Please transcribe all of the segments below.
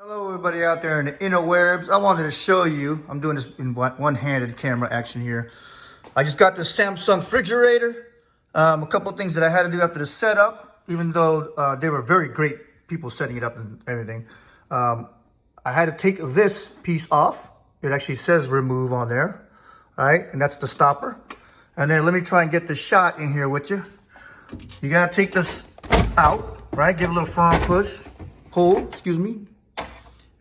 Hello everybody out there in the interwebs. I wanted to show you, I'm doing this in one-handed camera action here. I just got this Samsung refrigerator. A couple of things that I had to do after the setup, even though they were very great people setting it up and everything. I had to take this piece off. It actually says remove on there, all right? And that's the stopper. And then let me try and get the shot in here with you. You gotta take this out, right? Give it a little firm push, pull, excuse me.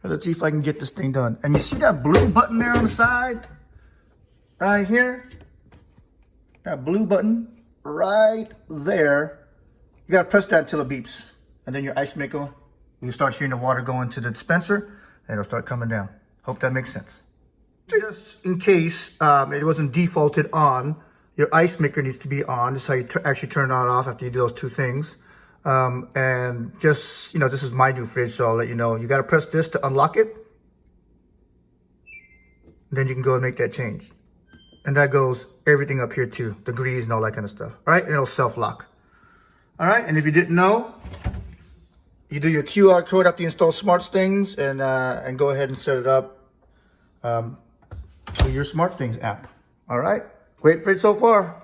Let's see if I can get this thing done. And you see that blue button there on the side? Right here? That blue button right there. You gotta press that until it beeps. And then your ice maker, you start hearing the water go into the dispenser and it'll start coming down. Hope that makes sense. Just in case it wasn't defaulted on, your ice maker needs to be on. This is how you actually turn it on and off after you do those two things. And just, you know, this is my new fridge, so I'll let you know. You got to press this to unlock it. Then you can go and make that change. And that goes everything up here too, degrees and all that kind of stuff. All right, and it'll self-lock. All right, and if you didn't know, you do your QR code after you install SmartThings and go ahead and set it up to your SmartThings app. All right, great fridge so far.